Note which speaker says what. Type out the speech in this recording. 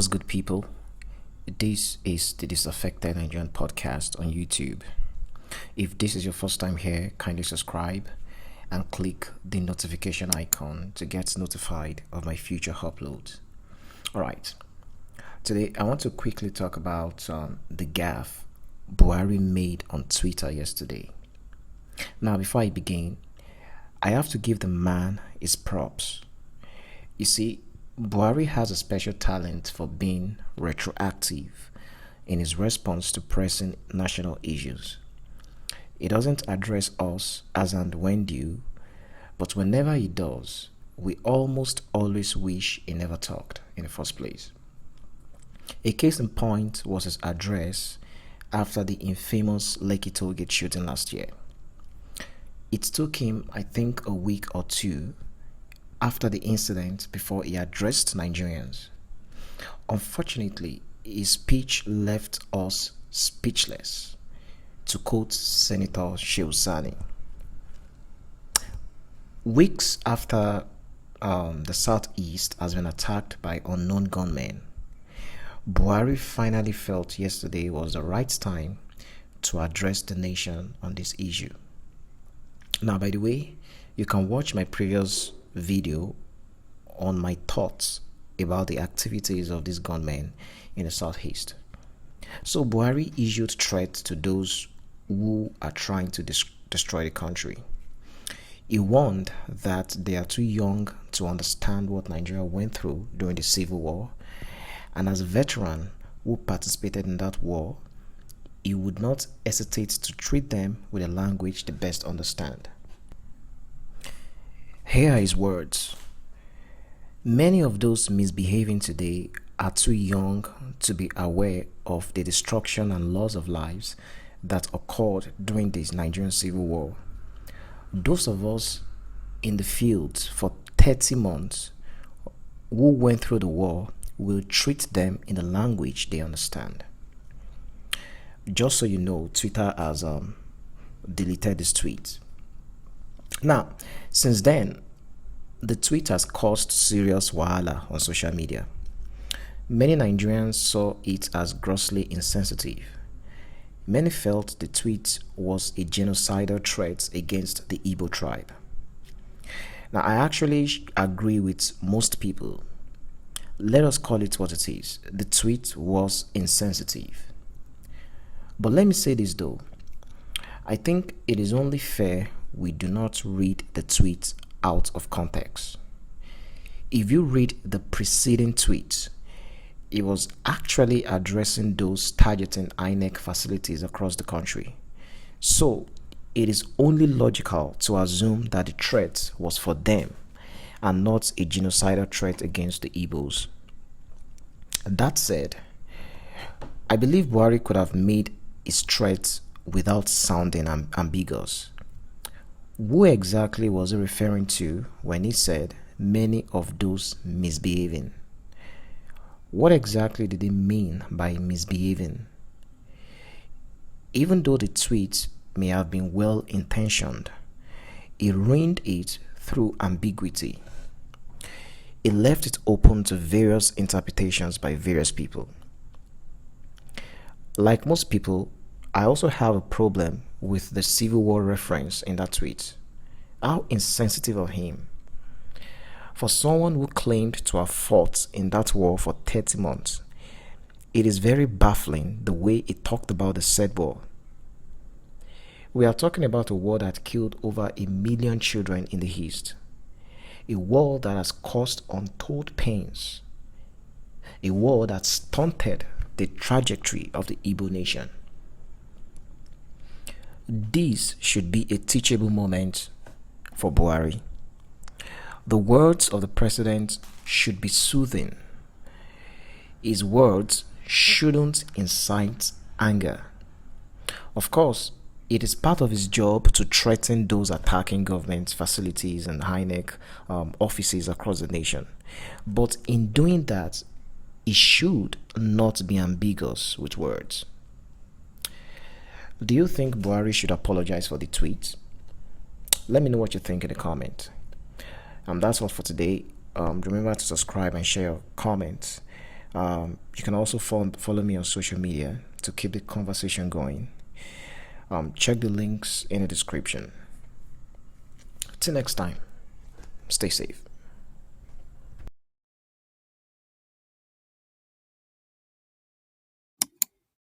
Speaker 1: What's good, people? This is the Disaffected Nigerian podcast on YouTube. If this is your first time here, kindly subscribe and click the notification icon to get notified of my future uploads. Alright, today I want to quickly talk about the gaffe Buhari made on Twitter yesterday. Now, before I begin, I have to give the man his props. You see, Buhari has a special talent for being retroactive in his response to pressing national issues. He doesn't address us as and when due, but whenever he does, we almost always wish he never talked in the first place. A case in point was his address after the infamous Lekki Tollgate shooting last year. It took him, I think, a week or two after the incident before he addressed Nigerians. Unfortunately, his speech left us speechless, to quote Senator Shehu. Weeks after the Southeast has been attacked by unknown gunmen, Buhari finally felt yesterday was the right time to address the nation on this issue. Now, by the way, you can watch my previous video on my thoughts about the activities of these gunmen in the Southeast. So Buhari issued threats to those who are trying to destroy the country. He warned that they are too young to understand what Nigeria went through during the Civil War, and as a veteran who participated in that war, he would not hesitate to treat them with a language they best understand. Here are his words. Many of those misbehaving today are too young to be aware of the destruction and loss of lives that occurred during this Nigerian Civil War. Those of us in the fields for 30 months who went through the war will treat them in the language they understand. Just so you know, Twitter has deleted this tweet. Now, since then, the tweet has caused serious wahala on social media. Many Nigerians saw it as grossly insensitive. Many felt the tweet was a genocidal threat against the Igbo tribe. Now, I actually agree with most people. Let us call it what it is. The tweet was insensitive. But let me say this though. I think it is only fair we do not read the tweet out of context. If you read the preceding tweet, it was actually addressing those targeting INEC facilities across the country. So it is only logical to assume that the threat was for them and not a genocidal threat against the Igbos. That said, I believe Buhari could have made his threat without sounding ambiguous. Who exactly was he referring to when he said many of those misbehaving? What exactly did he mean by misbehaving? Even though the tweet may have been well intentioned, he ruined it through ambiguity. He left it open to various interpretations by various people. Like most people, I also have a problem with the Civil War reference in that tweet. How insensitive of him. For someone who claimed to have fought in that war for 30 months, it is very baffling the way he talked about the said war. We are talking about a war that killed over 1 million children in the East. A war that has caused untold pains. A war that stunted the trajectory of the Igbo nation. This should be a teachable moment for Buhari. The words of the president should be soothing. His words shouldn't incite anger. Of course, it is part of his job to threaten those attacking government facilities and INEC offices across the nation. But in doing that, he should not be ambiguous with words. Do you think Buhari should apologize for the tweet? Let me know what you think in the comment. That's all for today. Remember to subscribe and share your comments. You can also follow me on social media to keep the conversation going. Check the links in the description. Till next time, stay safe.